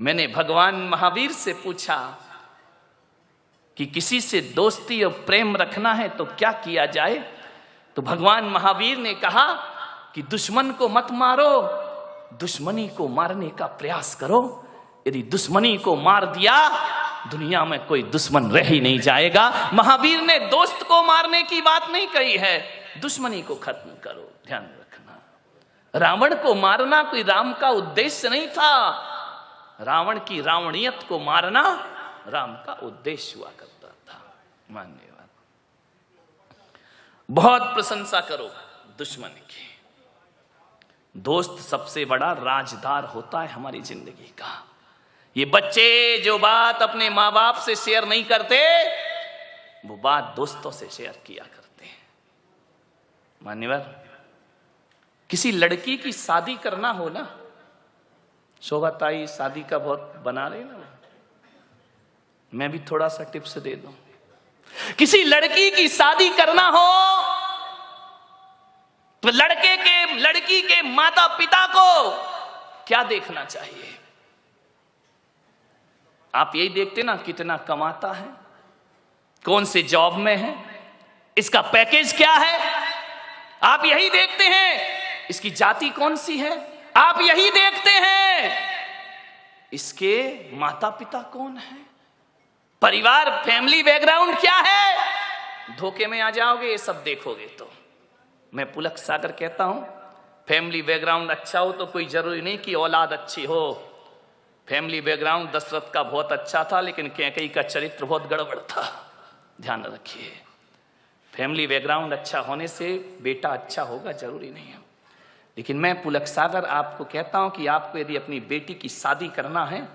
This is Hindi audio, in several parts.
मैंने भगवान महावीर से पूछा कि किसी से दोस्ती और प्रेम रखना है तो क्या किया जाए, तो भगवान महावीर ने कहा कि दुश्मन को मत मारो, दुश्मनी को मारने का प्रयास करो। यदि दुश्मनी को मार दिया दुनिया में कोई दुश्मन रह ही नहीं जाएगा। महावीर ने दोस्त को मारने की बात नहीं कही है, दुश्मनी को खत्म करो। ध्यान रखना, रावण को मारना कोई राम का उद्देश्य नहीं था, रावण की रावणियत को मारना राम का उद्देश्य हुआ करता था। मान्यवाद, बहुत प्रशंसा करो दुश्मन की। दोस्त सबसे बड़ा राजदार होता है हमारी जिंदगी का। ये बच्चे जो बात अपने माँ बाप से शेयर नहीं करते वो बात दोस्तों से शेयर किया करते हैं। मान्यवर, किसी लड़की की शादी करना हो ना, शोभा ताई शादी का बहुत बना रहे ना, मैं भी थोड़ा सा टिप्स दे दूं। किसी लड़की की शादी करना हो तो लड़की के माता पिता को क्या देखना चाहिए? आप यही देखते ना कितना कमाता है, कौन से जॉब में है, इसका पैकेज क्या है, आप यही देखते हैं। इसकी जाति कौन सी है, आप यही देखते हैं। इसके माता पिता कौन है, परिवार फैमिली बैकग्राउंड क्या है। धोखे में आ जाओगे ये सब देखोगे तो। मैं पुलक सागर कहता हूं, फैमिली बैकग्राउंड अच्छा हो तो कोई जरूरी नहीं कि औलाद अच्छी हो। फैमिली बैकग्राउंड दशरथ का बहुत अच्छा था लेकिन कैकेयी का चरित्र बहुत गड़बड़ था। ध्यान रखिए, फैमिली बैकग्राउंड अच्छा होने से बेटा अच्छा होगा जरूरी नहीं है। लेकिन मैं पुलक सागर आपको कहता हूं कि आपको यदि अपनी बेटी की शादी करना है,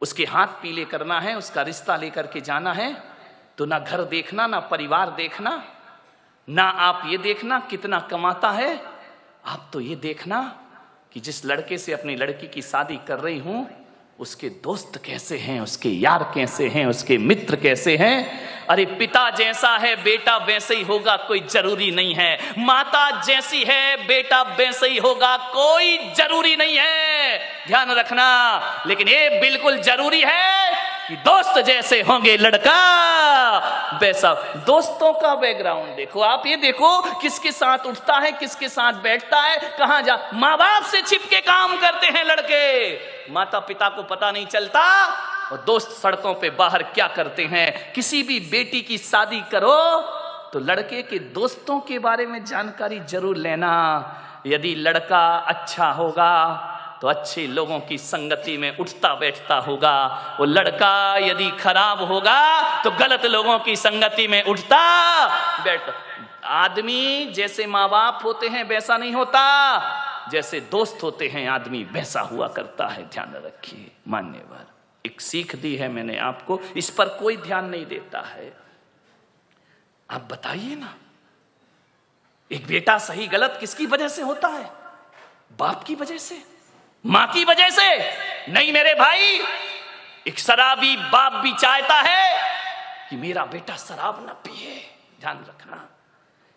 उसके हाथ पीले करना है, उसका रिश्ता लेकर के जाना है, तो ना घर देखना, ना परिवार देखना, ना आप ये देखना कितना कमाता है, आप तो ये देखना कि जिस लड़के से अपनी लड़की की शादी कर रही हूं उसके दोस्त कैसे हैं, उसके यार कैसे हैं, उसके मित्र कैसे हैं। अरे पिता जैसा है बेटा वैसे ही होगा कोई जरूरी नहीं है, माता जैसी है बेटा वैसे ही होगा कोई जरूरी नहीं है। ध्यान रखना, लेकिन ये बिल्कुल जरूरी है कि दोस्त जैसे होंगे लड़का वैसा। दोस्तों का बैकग्राउंड देखो, आप ये देखो किसके साथ उठता है, किसके साथ बैठता है, कहां जा। माँ बाप से छिपके काम करते हैं लड़के, माता पिता को पता नहीं चलता, और दोस्त सड़कों पे बाहर क्या करते हैं। किसी भी बेटी की शादी करो तो लड़के के दोस्तों के बारे में जानकारी जरूर लेना। यदि लड़का अच्छा होगा तो अच्छे लोगों की संगति में उठता बैठता होगा, वो लड़का यदि खराब होगा तो गलत लोगों की संगति में उठता बैठता। आदमी जैसे माँ बाप होते हैं वैसा नहीं होता, जैसे दोस्त होते हैं आदमी वैसा हुआ करता है। ध्यान रखिए। मान्यवर, एक सीख दी है मैंने आपको, इस पर कोई ध्यान नहीं देता है। आप बताइए ना, एक बेटा सही गलत किसकी वजह से होता है? बाप की वजह से, मां की वजह से नहीं मेरे भाई। एक शराबी बाप भी चाहता है कि मेरा बेटा शराब ना पिए। ध्यान रखना,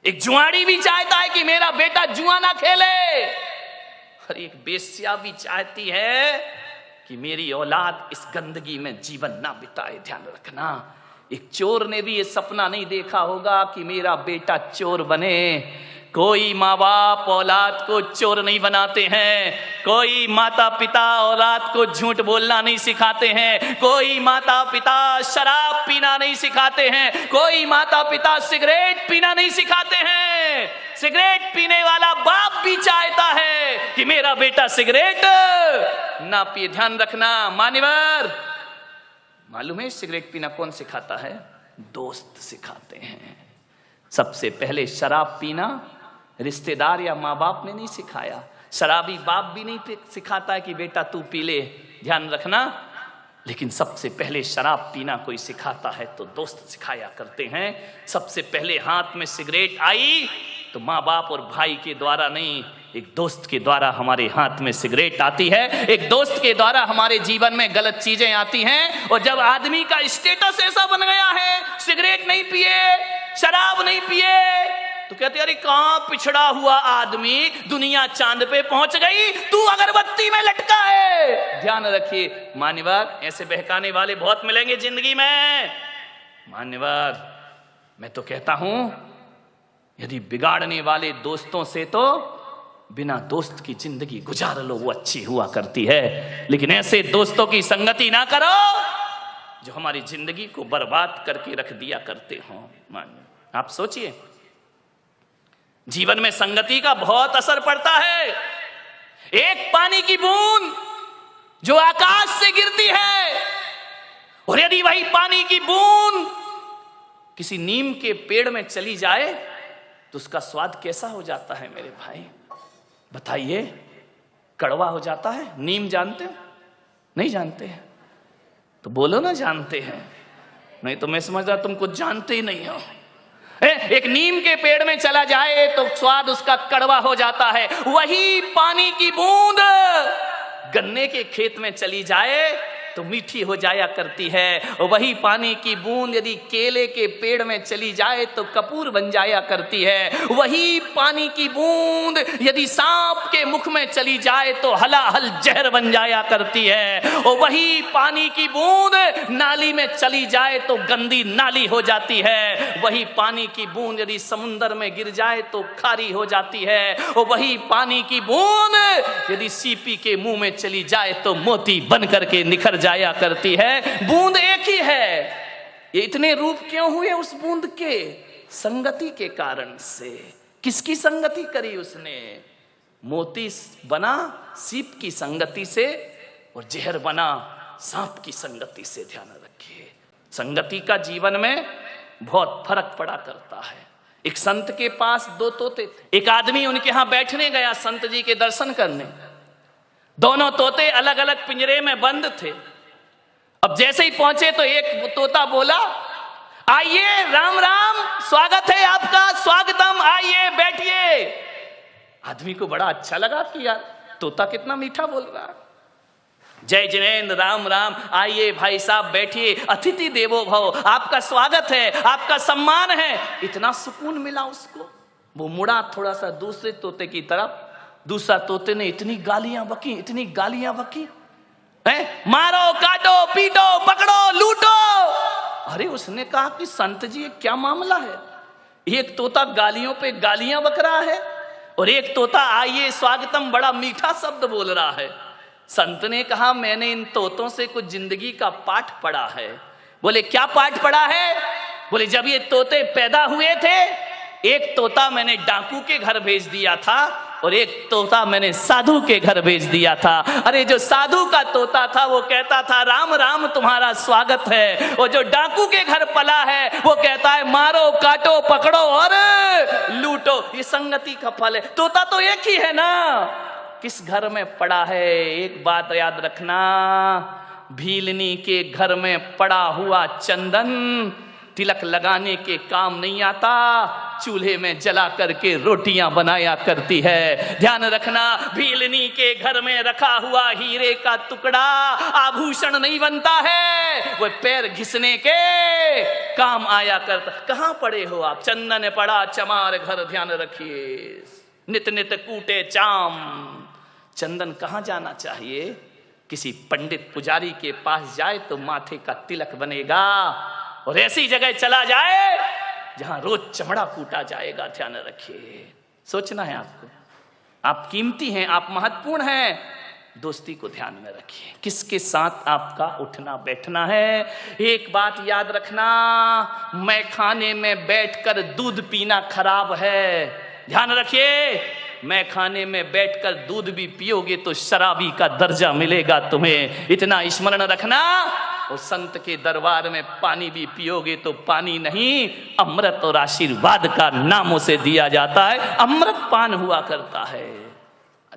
एक जुआड़ी भी चाहता है कि मेरा बेटा जुआ ना खेले, और एक बेश्या भी चाहती है कि मेरी औलाद इस गंदगी में जीवन ना बिताए। ध्यान रखना, एक चोर ने भी ये सपना नहीं देखा होगा कि मेरा बेटा चोर बने। कोई माँ बाप औलाद को चोर नहीं बनाते हैं, कोई माता पिता औलाद को झूठ बोलना नहीं सिखाते हैं, कोई माता पिता शराब पीना नहीं सिखाते हैं, कोई माता पिता सिगरेट पीना नहीं सिखाते हैं। सिगरेट पीने वाला बाप भी चाहता है कि मेरा बेटा सिगरेट ना पिए। ध्यान रखना मान्यवर, मालूम है सिगरेट पीना कौन सिखाता है? दोस्त सिखाते हैं। सबसे पहले शराब पीना रिश्तेदार या माँ बाप ने नहीं सिखाया, शराबी बाप भी नहीं सिखाता है कि बेटा तू पी ले। ध्यान रखना, लेकिन सबसे पहले शराब पीना कोई सिखाता है तो दोस्त सिखाया करते हैं। सबसे पहले हाथ में सिगरेट आई तो माँ बाप और भाई के द्वारा नहीं, एक दोस्त के द्वारा हमारे हाथ में सिगरेट आती है, एक दोस्त के द्वारा हमारे जीवन में गलत चीजें आती हैं। और जब आदमी का स्टेटस ऐसा बन गया है, सिगरेट नहीं पिए, शराब नहीं पिए, तो कहते अरे कहां पिछड़ा हुआ आदमी, दुनिया चांद पे पहुंच गई, तू अगरबत्ती में लटका है। ध्यान रखिए मान्यवर, ऐसे बहकाने वाले बहुत मिलेंगे जिंदगी में। मान्यवर, मैं तो कहता हूं यदि बिगाड़ने वाले दोस्तों से तो बिना दोस्त की जिंदगी गुजार लो, वो अच्छी हुआ करती है। लेकिन ऐसे दोस्तों की संगति ना करो जो हमारी जिंदगी को बर्बाद करके रख दिया करते हो। मानिए, आप सोचिए, जीवन में संगति का बहुत असर पड़ता है। एक पानी की बूंद जो आकाश से गिरती है, और यदि वही पानी की बूंद किसी नीम के पेड़ में चली जाए तो उसका स्वाद कैसा हो जाता है मेरे भाई, बताइए। कड़वा हो जाता है। नीम जानते हो? नहीं जानते हैं तो बोलो ना जानते हैं, नहीं तो मैं समझ रहा तुम कुछ जानते ही नहीं हो। एक नीम के पेड़ में चला जाए तो स्वाद उसका कड़वा हो जाता है। वही पानी की बूंद गन्ने के खेत में चली जाए तो मीठी हो जाया करती है। और वही पानी की बूंद यदि केले के पेड़ में चली जाए तो कपूर बन जाया करती है। वही पानी की बूंद यदि सांप के मुख में चली जाए तो हलाहल जहर बन जाया करती है। और वही पानी की बूंद नाली में चली जाए तो गंदी नाली हो जाती है। वही पानी की बूंद यदि समुद्र में गिर जाए तो खारी हो जाती है। और वही पानी की बूंद यदि सीपी के मुंह में चली जाए तो मोती बन करके निखर जाया करती है। बूंद एक ही है। ये इतने रूप क्यों हुए उस बूंद के? संगति के कारण से। किसकी संगति करी उसने? मोती बना सीप की संगति से और जहर बना सांप की संगति से। ध्यान रखिए, संगति का जीवन में बहुत फर्क पड़ा करता है। एक संत के पास 2 तोते थे। एक आदमी उनके यहां बैठने गया संत जी के दर्शन करने। दोनों तोते अलग अलग पिंजरे में बंद थे। अब जैसे ही पहुंचे तो एक तोता बोला, आइए, राम राम, स्वागत है आपका, स्वागतम, आइए बैठिए। आदमी को बड़ा अच्छा लगा कि यार तोता कितना मीठा बोल रहा है। जय जिनेन्द्र, राम राम, आइए भाई साहब बैठिए, अतिथि देवो भव, आपका स्वागत है, आपका सम्मान है। इतना सुकून मिला उसको। वो मुड़ा थोड़ा सा दूसरे तोते की तरफ। दूसरा तोते ने इतनी गालियां बकी, इतनी गालियां बकी, मारो, काटो, पीटो, पकड़ो, लूटो। अरे उसने कहा कि संत जी ये क्या मामला है? एक तोता गालियों पे गालियां बक रहा है और एक तोता आइए स्वागतम बड़ा मीठा शब्द बोल रहा है। संत ने कहा, मैंने इन तोतों से कुछ जिंदगी का पाठ पढ़ा है। बोले क्या पाठ पढ़ा है? बोले जब ये तोते पैदा हुए थे, एक तोता मैंने डाकू के घर भेज दिया था और एक तोता मैंने साधु के घर भेज दिया था। अरे जो साधु का तोता था वो कहता था राम राम तुम्हारा स्वागत है, और जो डाकू के घर पला है वो कहता है मारो, काटो, पकड़ो और लूटो। ये संगति का फल है। तोता तो एक ही है ना, किस घर में पड़ा है? एक बात याद रखना, भीलनी के घर में पड़ा हुआ चंदन तिलक लगाने के काम नहीं आता, चूल्हे में जला करके रोटियां बनाया करती है। ध्यान रखना, भीलनी के घर में रखा हुआ हीरे का टुकड़ा आभूषण नहीं बनता है, वो पैर घिसने के काम आया करता। कहां पड़े हो आप? चंदन पड़ा चमार घर, ध्यान रखिए, नित नित कूटे चाम। चंदन कहां जाना चाहिए? किसी पंडित पुजारी के पास जाए तो माथे का तिलक बनेगा, और ऐसी जगह चला जाए जहां रोज चमड़ा कूटा जाएगा। ध्यान रखिए, सोचना है आपको, आप कीमती हैं, आप महत्वपूर्ण हैं। दोस्ती को ध्यान में रखिए, किसके साथ आपका उठना बैठना है। एक बात याद रखना, मैं खाने में बैठकर दूध पीना खराब है। ध्यान रखिए, मैं खाने में बैठकर दूध भी पियोगे तो शराबी का दर्जा मिलेगा तुम्हें, इतना स्मरण रखना। और संत के दरबार में पानी भी पियोगे तो पानी नहीं, अमृत और आशीर्वाद का नाम उसे दिया जाता है। अमृत पान हुआ करता है।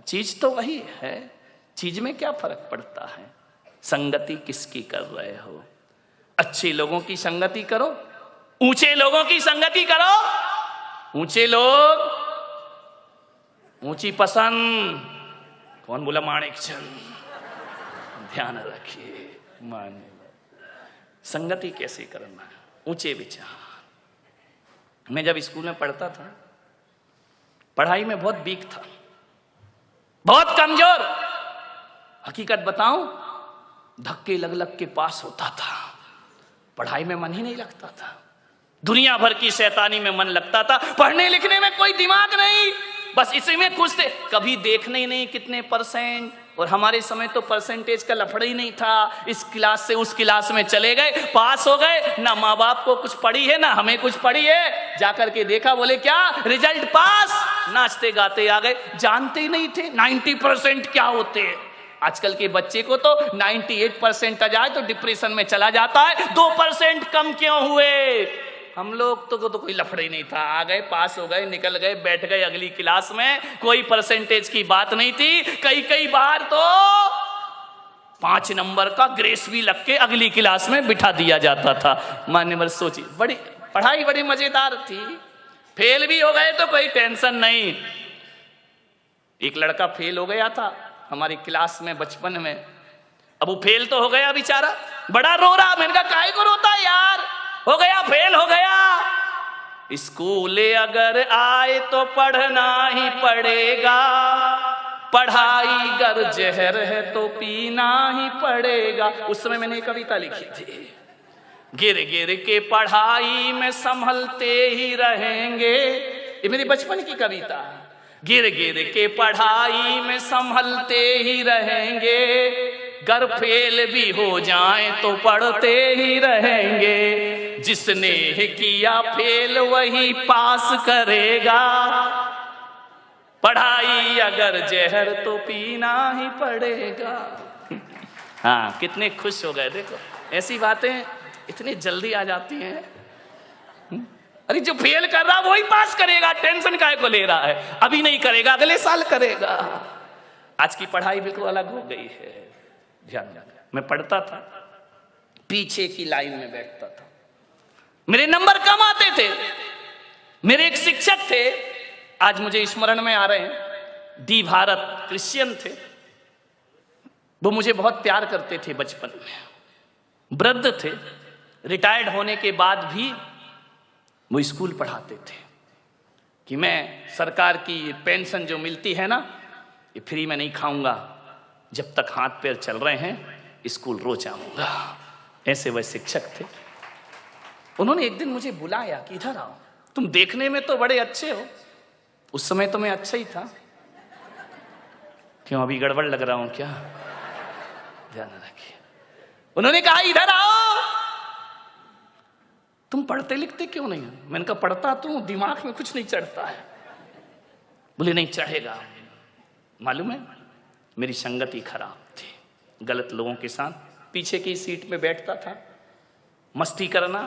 चीज तो वही है, चीज में क्या फर्क पड़ता है? संगति किसकी कर रहे हो? अच्छे लोगों की संगति करो, ऊंचे लोगों की संगति करो। ऊंचे लोग, ऊंची पसंद। कौन बोला? माणिक चंद। ध्यान रखिए, मान संगति कैसे करना है, ऊंचे विचार। मैं जब स्कूल में पढ़ता था पढ़ाई में बहुत वीक था, बहुत कमजोर। हकीकत बताऊं, धक्के लग लग के पास होता था, पढ़ाई में मन ही नहीं लगता था। दुनिया भर की शैतानी में मन लगता था, पढ़ने लिखने में कोई दिमाग नहीं, बस इसी में खुश थे। कभी देखने ही नहीं कितने परसेंट, और हमारे समय तो परसेंटेज का लफड़ा ही नहीं था। इस क्लास से उस क्लास में चले गए, पास हो गए, ना माँ बाप को कुछ पड़ी है ना हमें कुछ पड़ी है। जाकर के देखा, बोले क्या रिजल्ट पास, नाचते गाते आ गए, जानते ही नहीं थे 90% क्या होते हैं। आजकल के बच्चे को तो 98% आ जाए तो डिप्रेशन में चला जाता है, 2% कम क्यों हुए। हम लोग तो कोई लफड़ा ही नहीं था, आ गए, पास हो गए, निकल गए, बैठ गए अगली क्लास में, कोई परसेंटेज की बात नहीं थी। कई बार तो 5 नंबर का ग्रेस भी लग के अगली क्लास में बिठा दिया जाता था। मान्यवर सोचिए, बड़ी पढ़ाई बड़ी मजेदार थी। फेल भी हो गए तो कोई टेंशन नहीं। एक लड़का फेल हो गया था हमारी क्लास में बचपन में। अब वो फेल तो हो गया बेचारा, बड़ा रो रहा। मैंने कहा काहे को रोता यार, हो गया फेल हो गया। स्कूल अगर आए तो पढ़ना ही पड़ेगा, पढ़ाई गर जहर है तो पीना ही पड़ेगा। उस समय मैंने कविता लिखी थी, गिर गिर के पढ़ाई में संभलते ही रहेंगे। ये मेरी बचपन की कविता है। गिर गिर के पढ़ाई में संभलते ही रहेंगे, गर फेल भी हो जाए तो पढ़ते ही रहेंगे। जिसने किया फेल वही पास करेगा, पढ़ाई अगर जहर तो पीना ही पड़ेगा। हाँ, कितने खुश हो गए। देखो ऐसी बातें इतनी जल्दी आ जाती हैं। अरे जो फेल कर रहा वही पास करेगा, टेंशन काहे को ले रहा है। अभी नहीं करेगा अगले साल करेगा। आज की पढ़ाई बिल्कुल अलग हो गई है। ध्यान रखना, मैं पढ़ता था, पीछे की लाइन में बैठता था, मेरे नंबर कम आते थे। मेरे एक शिक्षक थे, आज मुझे स्मरण में आ रहे हैं, डी भारत, क्रिश्चियन थे। वो मुझे बहुत प्यार करते थे बचपन में। वृद्ध थे, रिटायर्ड होने के बाद भी वो स्कूल पढ़ाते थे कि मैं सरकार की पेंशन जो मिलती है ना, ये फ्री में नहीं खाऊंगा, जब तक हाथ पैर चल रहे हैं स्कूल रोज आऊंगा। ऐसे वह शिक्षक थे। उन्होंने एक दिन मुझे बुलाया कि इधर आओ, तुम देखने में तो बड़े अच्छे हो। उस समय तो मैं अच्छा ही था। क्यों अभी गड़बड़ लग रहा हूं क्या? ध्यान रखिए। उन्होंने कहा इधर आओ, तुम पढ़ते लिखते क्यों नहीं हो? मैंने कहा पढ़ता तो हूं, दिमाग में कुछ नहीं चढ़ता है। बोले नहीं चढ़ेगा। मालूम है, मेरी संगति खराब थी, गलत लोगों के साथ पीछे की सीट में बैठता था, मस्ती करना,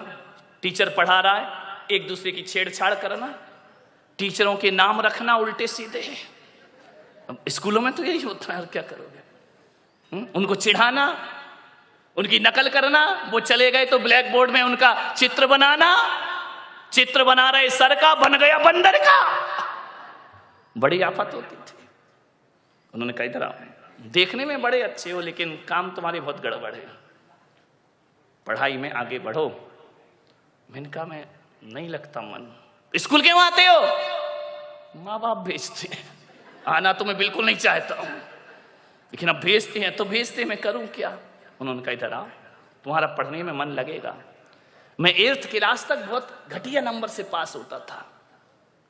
टीचर पढ़ा रहा है एक दूसरे की छेड़छाड़ करना, टीचरों के नाम रखना उल्टे सीधे। अब स्कूलों में तो यही होता है, और क्या करोगे। उनको चिढ़ाना, उनकी नकल करना। वो चले गए तो ब्लैक बोर्ड में उनका चित्र बनाना, चित्र बना रहे सर का, बन गया बंदर का। बड़ी आफत होती थी। उन्होंने कहा इधर आओ, देखने में बड़े अच्छे हो लेकिन काम तुम्हारे बहुत गड़बड़ है, पढ़ाई में आगे बढ़ो। मैंने कहा मैं नहीं लगता मन। स्कूल क्यों आते हो? माँ बाप भेजते हैं, आना तो मैं बिल्कुल नहीं चाहता हूं, लेकिन अब भेजते हैं तो भेजते, मैं करूं क्या। उन्होंने कहा इधर आओ, तुम्हारा पढ़ने में मन लगेगा। मैं 8th क्लास तक बहुत घटिया नंबर से पास होता था,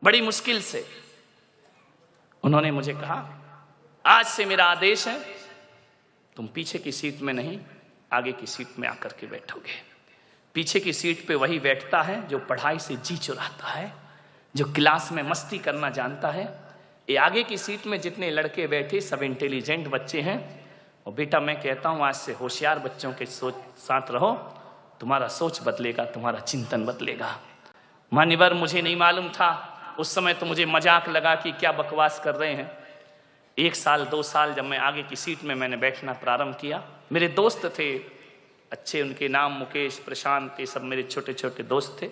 बड़ी मुश्किल से। उन्होंने मुझे कहा आज से मेरा आदेश है, तुम पीछे की सीट में नहीं आगे की सीट में आकर के बैठोगे। पीछे की सीट पे वही बैठता है जो पढ़ाई से जी चुराता है, जो क्लास में मस्ती करना जानता है। ये आगे की सीट में जितने लड़के बैठे सब इंटेलिजेंट बच्चे हैं। और बेटा मैं कहता हूँ आज से होशियार बच्चों के साथ रहो, तुम्हारा सोच बदलेगा, तुम्हारा चिंतन बदलेगा। मान्यवर मुझे नहीं मालूम था उस समय, तो मुझे मजाक लगा कि क्या बकवास कर रहे हैं। 1 साल 2 साल जब मैं आगे की सीट में मैंने बैठना प्रारंभ किया, मेरे दोस्त थे अच्छे, उनके नाम मुकेश, प्रशांत, ये सब मेरे छोटे छोटे दोस्त थे,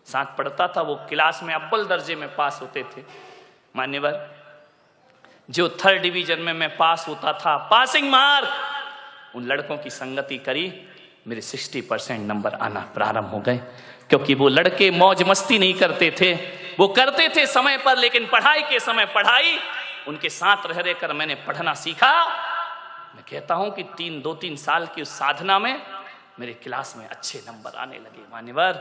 साथ पढ़ता था। वो क्लास में अव्वल दर्जे में पास होते थे। मान्यवर जो 3rd डिवीजन में मैं पास होता था, पासिंग मार्क, उन लड़कों की संगति करी, मेरे 60% नंबर आना प्रारंभ हो गए। क्योंकि वो लड़के मौज मस्ती नहीं करते थे, वो करते थे समय पर, लेकिन पढ़ाई के समय पढ़ाई, उनके साथ रह रहकर मैंने पढ़ना सीखा। मैं कहता हूं कि 2-3 साल की उस साधना में मेरे क्लास में अच्छे नंबर आने लगे। मान्यवर,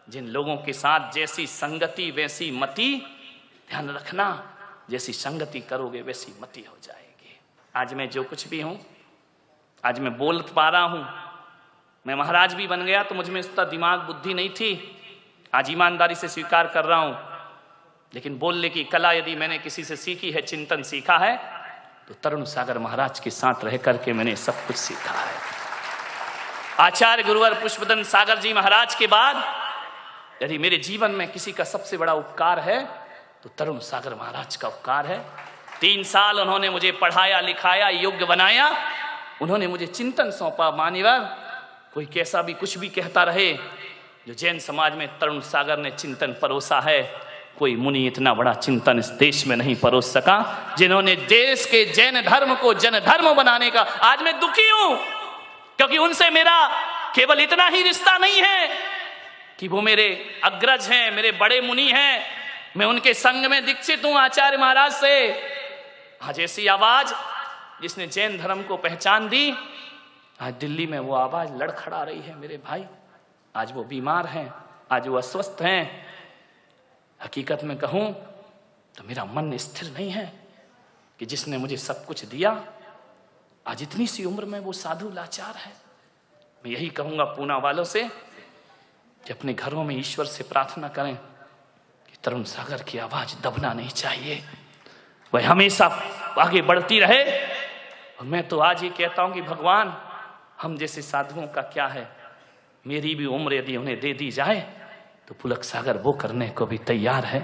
जिन लोगों के साथ जैसी संगति वैसी मति, ध्यान रखना, जैसी संगति करोगे वैसी मति हो जाएगी। आज मैं जो कुछ भी हूं, आज मैं बोल पा रहा हूं, मैं महाराज भी बन गया तो मुझ में इतना दिमाग बुद्धि नहीं थी, आज ईमानदारी से स्वीकार कर रहा हूं। लेकिन बोलने की कला यदि मैंने किसी से सीखी है, चिंतन सीखा है, तो तरुण सागर महाराज के साथ रह करके मैंने सब कुछ सीखा है। आचार्य गुरुवर पुष्पदन सागर जी महाराज के बाद यदि मेरे जीवन में किसी का सबसे बड़ा उपकार है तो तरुण सागर महाराज का उपकार है। 3 साल उन्होंने मुझे पढ़ाया लिखाया, योग्य बनाया, उन्होंने मुझे चिंतन सौंपा। मान्यवर, कोई कैसा भी कुछ भी कहता रहे, जो जैन समाज में तरुण सागर ने चिंतन परोसा है, कोई मुनि इतना बड़ा चिंतन इस देश में नहीं परोस सका, जिन्होंने देश के जैन धर्म को जन धर्म बनाने का। आज मैं दुखी हूं क्योंकि उनसे मेरा केवल इतना ही रिश्ता नहीं है कि वो मेरे अग्रज हैं, मेरे बड़े मुनि हैं, मैं उनके संग में दीक्षित हूं आचार्य महाराज से। आज ऐसी आवाज जिसने जैन धर्म को पहचान दी, आज दिल्ली में वो आवाज लड़खड़ा रही है मेरे भाई। आज वो बीमार हैं, आज वो अस्वस्थ हैं। हकीकत में कहूं तो मेरा मन स्थिर नहीं है कि जिसने मुझे सब कुछ दिया, आज इतनी सी उम्र में वो साधु लाचार है। मैं यही कहूंगा पूना वालों से कि अपने घरों में ईश्वर से प्रार्थना करें कि तरुण सागर की आवाज दबना नहीं चाहिए, वह हमेशा आगे बढ़ती रहे। और मैं तो आज ये कहता हूं कि भगवान, हम जैसे साधुओं का क्या है, मेरी भी उम्र यदि उन्हें दे दी जाए तो पुलक सागर वो करने को भी तैयार है।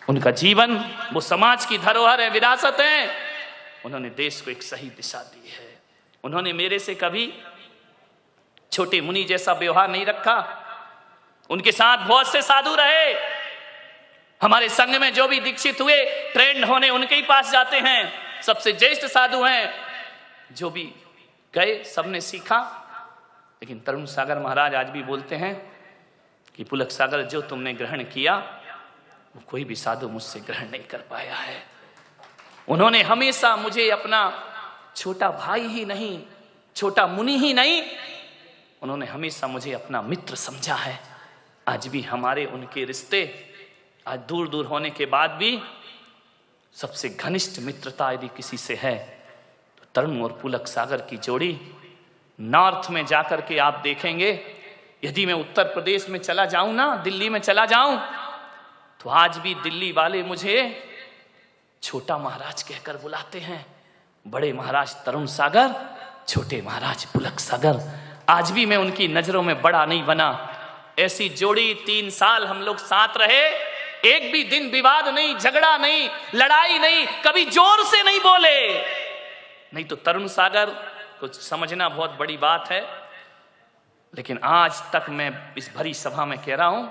उनका जीवन वो समाज की धरोहर है, विरासत है। उन्होंने देश को एक सही दिशा दी है। उन्होंने मेरे से कभी छोटे मुनि जैसा व्यवहार नहीं रखा। उनके साथ बहुत से साधु रहे। हमारे संघ में जो भी दीक्षित हुए, ट्रेंड होने उनके ही पास जाते हैं, सबसे ज्येष्ठ साधु हैं। जो भी गए सबने सीखा। लेकिन तरुण सागर महाराज आज भी बोलते हैं कि पुलक सागर, जो तुमने ग्रहण किया वो कोई भी साधु मुझसे ग्रहण नहीं कर पाया है। उन्होंने हमेशा मुझे अपना छोटा भाई ही नहीं, छोटा मुनि ही नहीं, उन्होंने हमेशा मुझे अपना मित्र समझा है। आज भी हमारे उनके रिश्ते आज दूर दूर होने के बाद भी सबसे घनिष्ठ मित्रता यदि किसी से है तो तरुण और पुलक सागर की जोड़ी। नॉर्थ में जाकर के आप देखेंगे, यदि मैं उत्तर प्रदेश में चला जाऊं ना, दिल्ली में चला जाऊं, तो आज भी दिल्ली वाले मुझे छोटा महाराज कहकर बुलाते हैं। बड़े महाराज तरुण सागर, छोटे महाराज पुलक सागर। आज भी मैं उनकी नजरों में बड़ा नहीं बना। ऐसी जोड़ी 3 साल हम लोग साथ रहे, एक भी दिन विवाद नहीं, झगड़ा नहीं, लड़ाई नहीं, कभी जोर से नहीं बोले। नहीं तो तरुण सागर को समझना बहुत बड़ी बात है। लेकिन आज तक मैं इस भरी सभा में कह रहा हूं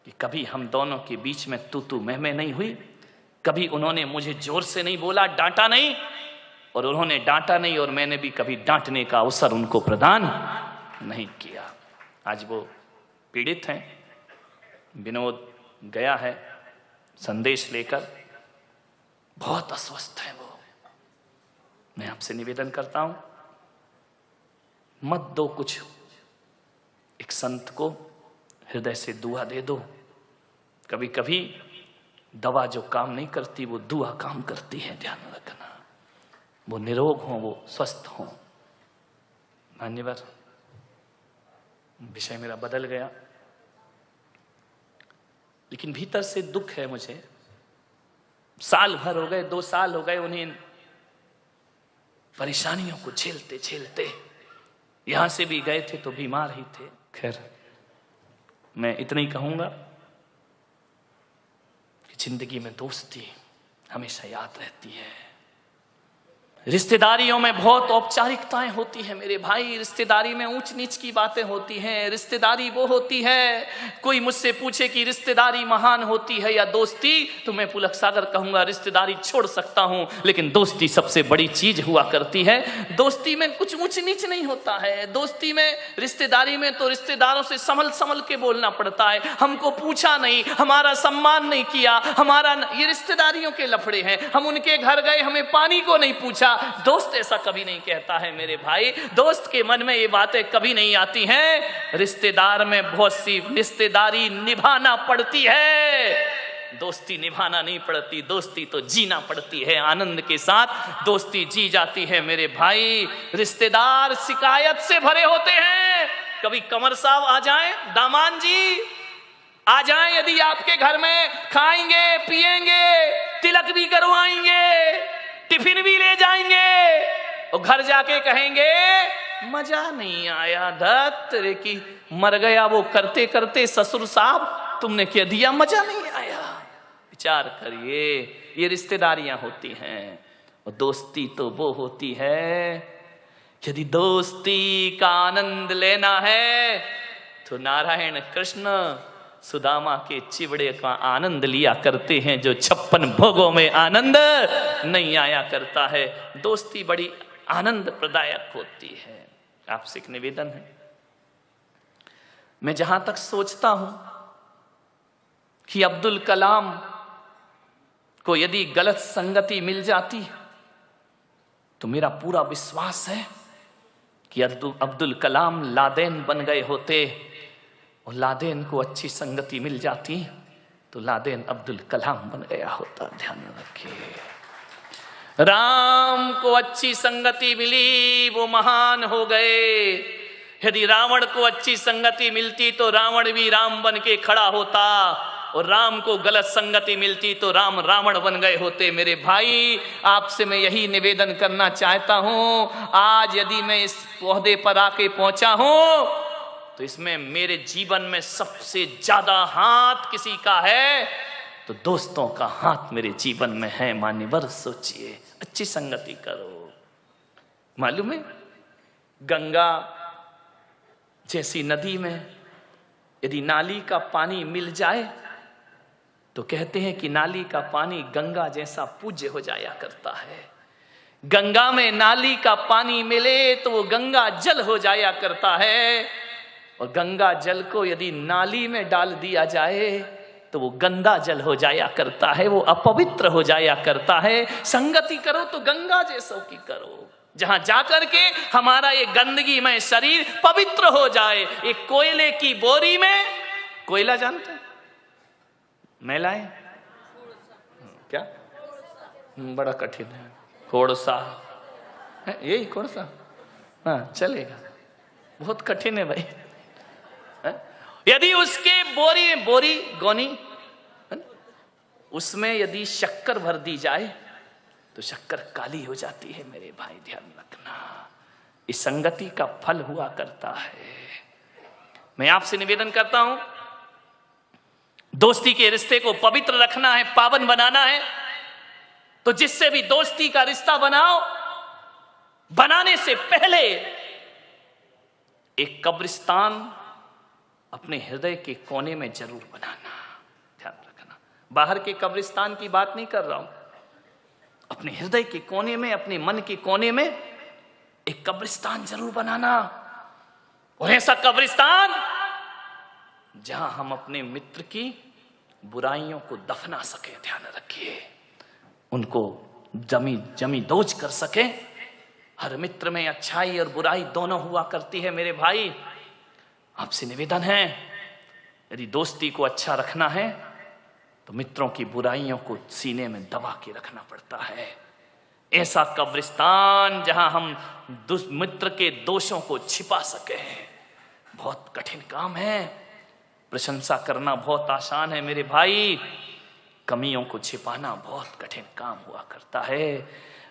कि कभी हम दोनों के बीच में तू मैं नहीं हुई। कभी उन्होंने मुझे जोर से नहीं बोला, डांटा नहीं, और उन्होंने डांटा नहीं और मैंने भी कभी डांटने का अवसर उनको प्रदान नहीं किया। आज वो पीड़ित हैं। विनोद गया है संदेश लेकर, बहुत अस्वस्थ है वो। मैं आपसे निवेदन करता हूं, मत दो कुछ, एक संत को हृदय से दुआ दे दो। कभी कभी दवा जो काम नहीं करती वो दुआ काम करती है, ध्यान रखना। वो निरोग हो, वो स्वस्थ हो। मान्यवर, विषय मेरा बदल गया, लेकिन भीतर से दुख है मुझे। साल भर हो गए, 2 साल हो गए उन्हें परेशानियों को झेलते झेलते। यहां से भी गए थे तो बीमार ही थे। खैर, मैं इतना ही कहूंगा कि जिंदगी में दोस्ती हमेशा याद रहती है। रिश्तेदारियों में बहुत औपचारिकताएं होती हैं मेरे भाई, रिश्तेदारी में ऊंच नीच की बातें होती हैं। रिश्तेदारी वो होती है, कोई मुझसे पूछे कि रिश्तेदारी महान होती है या दोस्ती, तो मैं पुलक सागर कहूंगा रिश्तेदारी छोड़ सकता हूं, लेकिन दोस्ती सबसे बड़ी चीज हुआ करती है। दोस्ती में कुछ ऊंच नीच नहीं होता है। दोस्ती में, रिश्तेदारी में तो रिश्तेदारों से संभल संभल के बोलना पड़ता है। हमको पूछा नहीं, हमारा सम्मान नहीं किया, ये रिश्तेदारियों के लफड़े हैं। हम उनके घर गए, हमें पानी को नहीं पूछा। दोस्त ऐसा कभी नहीं कहता है मेरे भाई, दोस्त के मन में ये बातें कभी नहीं आती हैं। रिश्तेदार में बहुत सी रिश्तेदारी निभाना पड़ती है, दोस्ती निभाना नहीं पड़ती। दोस्ती तो जीना पड़ती है, आनंद के साथ दोस्ती जी जाती है मेरे भाई। रिश्तेदार शिकायत से भरे होते हैं। कभी कमर साहब आ जाएं, दामान जी आ जाएं, यदि आपके घर में खाएंगे पिएंगे, तिलक भी करवाएंगे, टिफिन भी ले जाएंगे, और घर जाके कहेंगे मजा नहीं आया, धत रे की मर गया वो करते करते ससुर साहब, तुमने क्या दिया, मजा नहीं आया। विचार करिए, ये रिश्तेदारियां होती हैं। और दोस्ती तो वो होती है, यदि दोस्ती का आनंद लेना है तो नारायण कृष्ण सुदामा के चिवड़े का आनंद लिया करते हैं, जो 56 भोगों में आनंद नहीं आया करता है। दोस्ती बड़ी आनंद प्रदायक होती है। आपसे एक निवेदन है, मैं जहां तक सोचता हूं कि अब्दुल कलाम को यदि गलत संगति मिल जाती तो मेरा पूरा विश्वास है कि अब्दुल कलाम लादेन बन गए होते, और लादेन को अच्छी संगति मिल जाती तो लादेन अब्दुल कलाम बन गया होता। ध्यान रखिए, राम को अच्छी संगति मिली, वो महान हो गए। यदि रावण को अच्छी संगति मिलती तो रावण भी राम बन के खड़ा होता, और राम को गलत संगति मिलती तो राम रावण बन गए होते। मेरे भाई, आपसे मैं यही निवेदन करना चाहता हूं। आज यदि मैं इस ओहदे पर आके पहुंचा हूं तो इसमें मेरे जीवन में सबसे ज्यादा हाथ किसी का है तो दोस्तों का हाथ मेरे जीवन में है। मान्यवर सोचिए, अच्छी संगति करो। मालूम है, गंगा जैसी नदी में यदि नाली का पानी मिल जाए तो कहते हैं कि नाली का पानी गंगा जैसा पूज्य हो जाया करता है। गंगा में नाली का पानी मिले तो वो गंगा जल हो जाया करता है, और गंगा जल को यदि नाली में डाल दिया जाए तो वो गंदा जल हो जाया करता है, वो अपवित्र हो जाया करता है। संगति करो तो गंगा जैसों की करो, जहां जाकर के हमारा ये गंदगी में शरीर पवित्र हो जाए। एक कोयले की बोरी में, कोयला जानते हैं, मैला है क्या, बड़ा कठिन है, कोड़सा है, यही कोड़सा, हाँ चलेगा, बहुत कठिन है भाई। यदि उसके बोरी गोनी उसमें यदि शक्कर भर दी जाए तो शक्कर काली हो जाती है। मेरे भाई ध्यान रखना, इस संगति का फल हुआ करता है। मैं आपसे निवेदन करता हूं, दोस्ती के रिश्ते को पवित्र रखना है, पावन बनाना है, तो जिससे भी दोस्ती का रिश्ता बनाओ, बनाने से पहले एक कब्रिस्तान अपने हृदय के कोने में जरूर बनाना। ध्यान रखना, बाहर के कब्रिस्तान की बात नहीं कर रहा हूं, अपने हृदय के कोने में, अपने मन के कोने में एक कब्रिस्तान जरूर बनाना। और ऐसा कब्रिस्तान जहां हम अपने मित्र की बुराइयों को दफना सके। ध्यान रखिए, उनको जमी दोज कर सके। हर मित्र में अच्छाई और बुराई दोनों हुआ करती है। मेरे भाई, आपसे निवेदन है, यदि दोस्ती को अच्छा रखना है तो मित्रों की बुराइयों को सीने में दबा के रखना पड़ता है। ऐसा कब्रिस्तान जहां हम मित्र के दोषों को छिपा सके, बहुत कठिन काम है। प्रशंसा करना बहुत आसान है मेरे भाई, कमियों को छिपाना बहुत कठिन काम हुआ करता है।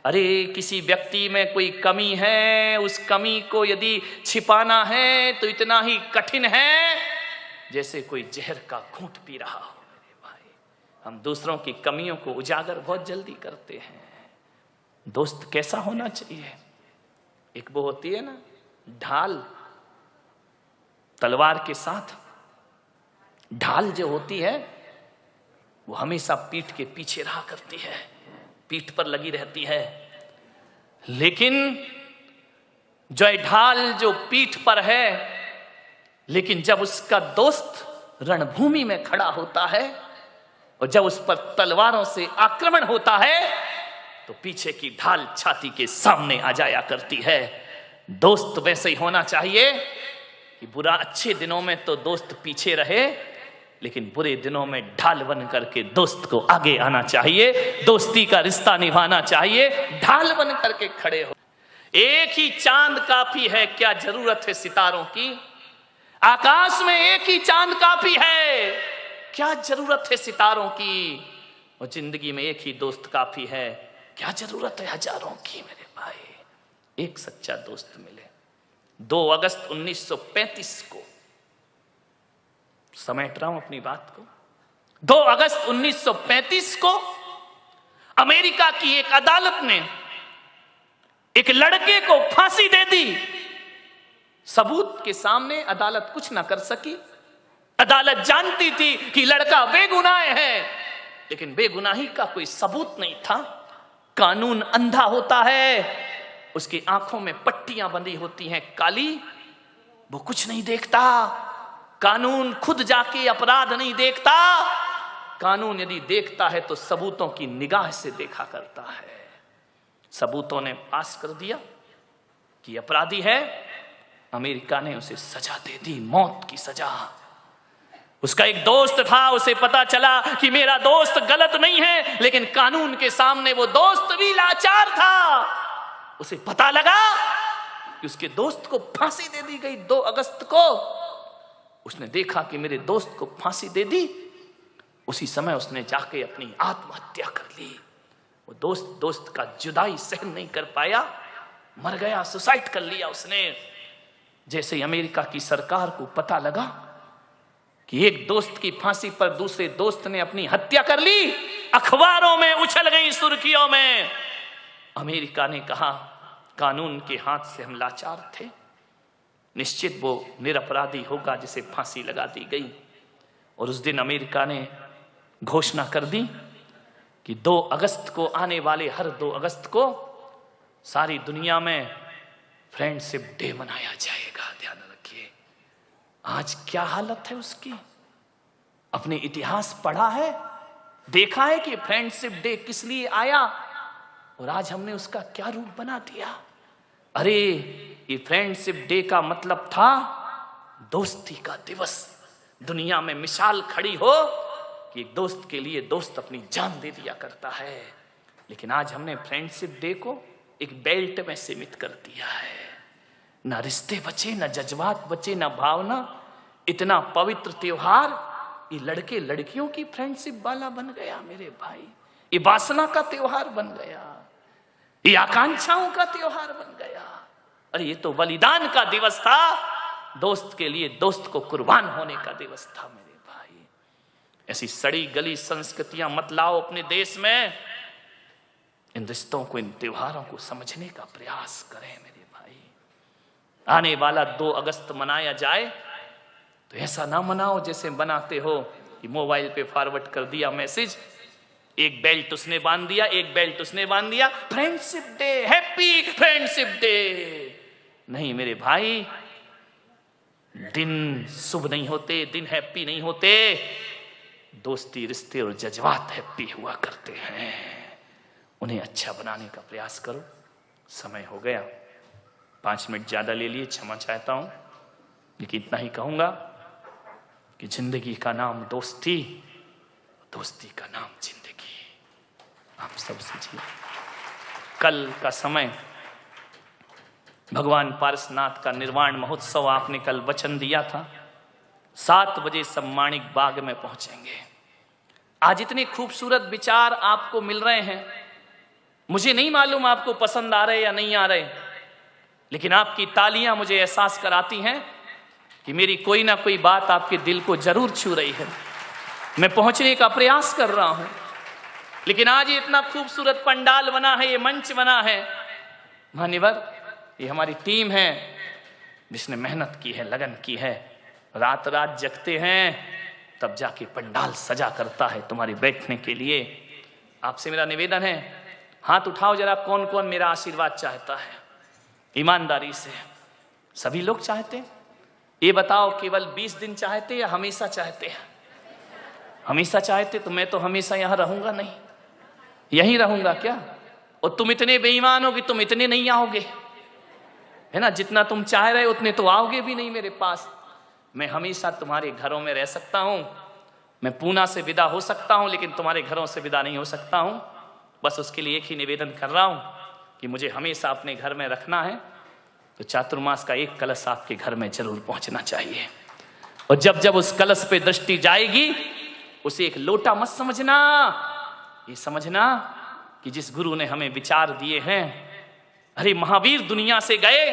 अरे किसी व्यक्ति में कोई कमी है, उस कमी को यदि छिपाना है तो इतना ही कठिन है जैसे कोई जहर का घूंट पी रहा हो। मेरे भाई, हम दूसरों की कमियों को उजागर बहुत जल्दी करते हैं। दोस्त कैसा होना चाहिए? एक वो होती है ना ढाल, तलवार के साथ ढाल जो होती है वो हमेशा पीठ के पीछे रहा करती है, पीठ पर लगी रहती है। लेकिन जो ढाल जो पीठ पर है, लेकिन जब उसका दोस्त रणभूमि में खड़ा होता है और जब उस पर तलवारों से आक्रमण होता है तो पीछे की ढाल छाती के सामने आ जाया करती है। दोस्त वैसे ही होना चाहिए कि बुरा अच्छे दिनों में तो दोस्त पीछे रहे, लेकिन बुरे दिनों में ढाल बन करके दोस्त को आगे आना चाहिए, दोस्ती का रिश्ता निभाना चाहिए, ढाल बन करके खड़े हो। एक ही चांद काफी है, क्या जरूरत है सितारों की? आकाश में एक ही चांद काफी है, क्या जरूरत है सितारों की? और जिंदगी में एक ही दोस्त काफी है, क्या जरूरत है हजारों की? मेरे भाई, एक सच्चा दोस्त मिले। 2 अगस्त 1935 को, समेट रहा हूं अपनी बात को, 2 अगस्त 1935 को अमेरिका की एक अदालत ने एक लड़के को फांसी दे दी। सबूत के सामने अदालत कुछ ना कर सकी। अदालत जानती थी कि लड़का बेगुनाह है, लेकिन बेगुनाही का कोई सबूत नहीं था। कानून अंधा होता है, उसकी आंखों में पट्टियां बंधी होती हैं काली, वो कुछ नहीं देखता। कानून खुद जाके अपराध नहीं देखता, कानून यदि देखता है तो सबूतों की निगाह से देखा करता है। सबूतों ने पास कर दिया कि अपराधी है, अमेरिका ने उसे सजा दे दी, मौत की सजा। उसका एक दोस्त था, उसे पता चला कि मेरा दोस्त गलत नहीं है, लेकिन कानून के सामने वो दोस्त भी लाचार था। उसे पता लगा कि उसके दोस्त को फांसी दे दी गई 2 अगस्त को। उसने देखा कि मेरे दोस्त को फांसी दे दी, उसी समय उसने जाके अपनी आत्महत्या कर ली। वो दोस्त का जुदाई सहन नहीं कर पाया, मर गया, सुसाइड कर लिया उसने। जैसे ही अमेरिका की सरकार को पता लगा कि एक दोस्त की फांसी पर दूसरे दोस्त ने अपनी हत्या कर ली, अखबारों में उछल गई सुर्खियों में। अमेरिका ने कहा कानून के हाथ से हम लाचार थे, निश्चित वो निरपराधी होगा जिसे फांसी लगा दी गई। और उस दिन अमेरिका ने घोषणा कर दी कि 2 अगस्त को, आने वाले हर 2 अगस्त को सारी दुनिया में फ्रेंडशिप डे मनाया जाएगा। ध्यान रखिए, आज क्या हालत है उसकी। अपने इतिहास पढ़ा है, देखा है कि फ्रेंडशिप डे किस लिए आया, और आज हमने उसका क्या रूप बना दिया। अरे ये फ्रेंडशिप डे का मतलब था दोस्ती का दिवस। दुनिया में मिसाल खड़ी हो कि एक दोस्त के लिए दोस्त अपनी जान दे दिया करता है, लेकिन आज हमने फ्रेंडशिप डे को एक बेल्ट में सीमित कर दिया है। ना रिश्ते बचे, ना जज्बात बचे, ना भावना। इतना पवित्र त्योहार ये लड़के लड़कियों की फ्रेंडशिप वाला बन गया मेरे भाई। ये वासना का त्योहार बन गया, ये आकांक्षाओं का त्योहार बन गया। अरे ये तो बलिदान का दिवस था, दोस्त के लिए दोस्त को कुर्बान होने का दिवस था मेरे भाई। ऐसी सड़ी गली संस्कृतियां मत लाओ अपने देश में। इन रिश्तों को, इन त्योहारों को समझने का प्रयास करें मेरे भाई। आने वाला 2 अगस्त मनाया जाए तो ऐसा ना मनाओ जैसे बनाते हो कि मोबाइल पे फॉरवर्ड कर दिया मैसेज, एक बेल्ट उसने बांध दिया, एक बेल्ट उसने बांध दिया, friendship day, happy friendship day. नहीं मेरे भाई, दिन शुभ नहीं होते, दिन हैप्पी नहीं होते। दोस्ती, रिश्ते और जज्बात हैप्पी हुआ करते हैं। उन्हें अच्छा बनाने का प्रयास करो। समय हो गया, 5 मिनट ज्यादा ले लिए, क्षमा चाहता हूं, लेकिन इतना ही कहूंगा कि जिंदगी का नाम दोस्ती, दोस्ती का नाम जिंदगी। आप सब सीखिए। कल का समय भगवान पारसनाथ का निर्वाण महोत्सव, आपने कल वचन दिया था 7 बजे सब माणिक बाग में पहुंचेंगे। आज इतने खूबसूरत विचार आपको मिल रहे हैं, मुझे नहीं मालूम आपको पसंद आ रहे या नहीं आ रहे, लेकिन आपकी तालियां मुझे एहसास कराती हैं कि मेरी कोई ना कोई बात आपके दिल को जरूर छू रही है। मैं पहुंचने का प्रयास कर रहा हूं। लेकिन आज ये इतना खूबसूरत पंडाल बना है, ये मंच बना है मान्यवर, ये हमारी टीम है जिसने मेहनत की है, लगन की है, रात रात जगते हैं तब जाके पंडाल सजा करता है तुम्हारे बैठने के लिए। आपसे मेरा निवेदन है, हाथ उठाओ जरा, कौन कौन मेरा आशीर्वाद चाहता है ईमानदारी से? सभी लोग चाहते हैं? ये बताओ केवल 20 दिन चाहते या हमेशा चाहते हैं? हमेशा चाहते तो मैं तो हमेशा यहां रहूंगा नहीं, यहीं रहूंगा क्या? और तुम इतने बेईमान हो कि तुम इतने नहीं आओगे, है ना? जितना तुम चाह रहे उतने तो आओगे भी नहीं मेरे पास। मैं हमेशा तुम्हारे घरों में रह सकता हूं, मैं पूना से विदा हो सकता हूं, लेकिन तुम्हारे घरों से विदा नहीं हो सकता हूं। बस उसके लिए एक ही निवेदन कर रहा हूं कि मुझे हमेशा अपने घर में रखना है, तो चातुर्मास का एक कलश आपके घर में जरूर पहुंचना चाहिए। और जब जब उस कलश पे दृष्टि जाएगी, उसे एक लोटा मत समझना, ये समझना कि जिस गुरु ने हमें विचार दिए हैं, अरे महावीर दुनिया से गए,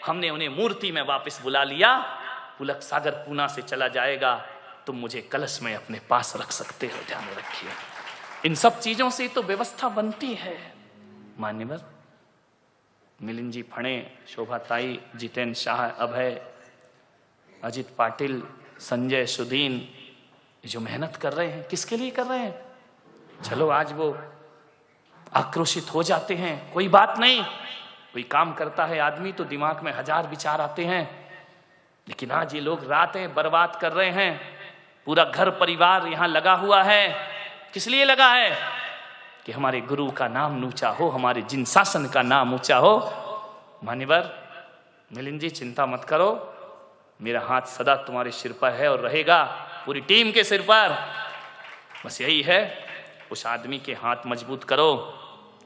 हमने उन्हें मूर्ति में वापस बुला लिया, पुलक सागर पूना से चला जाएगा, तुम मुझे कलश में अपने पास रख सकते हो, ध्यान रखिए। इन सब चीजों से तो व्यवस्था बनती है मान्यवर। मिलिंद जी फणे, शोभा ताई, जितेंद्र शाह, अभय, अजित पाटिल, संजय, सुदीन, जो मेहनत कर रहे हैं, किसके लिए कर रहे हैं? चलो आज वो आक्रोशित हो जाते हैं, कोई बात नहीं, कोई काम करता है आदमी तो दिमाग में 1000 विचार आते हैं, लेकिन आज ये लोग रातें बर्बाद कर रहे हैं, पूरा घर परिवार यहां लगा हुआ है। किस लिए लगा है? कि हमारे गुरु का नाम ऊंचा हो, हमारे जिन शासन का नाम ऊंचा हो। मान्यवर मिलिंद जी चिंता मत करो, मेरा हाथ सदा तुम्हारे सिर पर है और रहेगा, पूरी टीम के सिर पर। बस यही है, उस आदमी के हाथ मजबूत करो।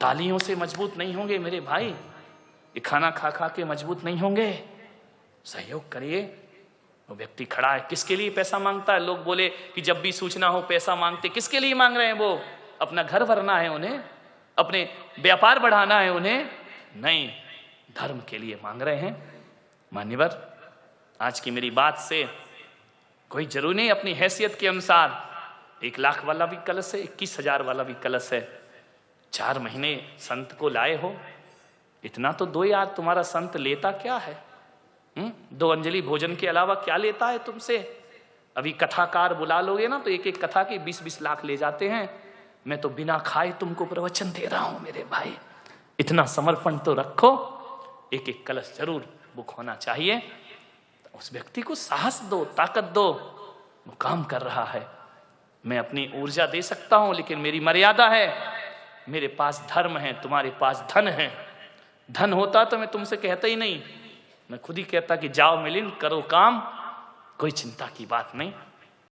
तालियों से मजबूत नहीं होंगे मेरे भाई, ये खाना खा खा के मजबूत नहीं होंगे। सहयोग करिए। वो व्यक्ति खड़ा है, किसके लिए पैसा मांगता है? लोग बोले कि जब भी सूचना हो पैसा मांगते, किसके लिए मांग रहे हैं? वो अपना घर भरना है उन्हें, अपने व्यापार बढ़ाना है उन्हें? नहीं, धर्म के लिए मांग रहे हैं। मान्यवर आज की मेरी बात से कोई जरूरी नहीं, अपनी हैसियत के अनुसार 1 लाख वाला भी कलश है, 21,000 वाला भी कलश है। 4 महीने संत को लाए हो, इतना तो दो यार, तुम्हारा संत लेता क्या है? 2 अंजलि भोजन के अलावा क्या लेता है तुमसे? अभी कथाकार बुला लोगे ना तो एक एक कथा के 20-20 लाख ले जाते हैं। मैं तो बिना खाए तुमको प्रवचन दे रहा हूं मेरे भाई, इतना समर्पण तो रखो। एक एक कलश जरूर बुक होना चाहिए। उस व्यक्ति को साहस दो, ताकत दो, वो काम कर रहा है। मैं अपनी ऊर्जा दे सकता हूं, लेकिन मेरी मर्यादा है। मेरे पास धर्म है, तुम्हारे पास धन है। धन होता तो मैं तुमसे कहता ही नहीं, मैं खुद ही कहता कि जाओ मिलिंद, करो काम, कोई चिंता की बात नहीं।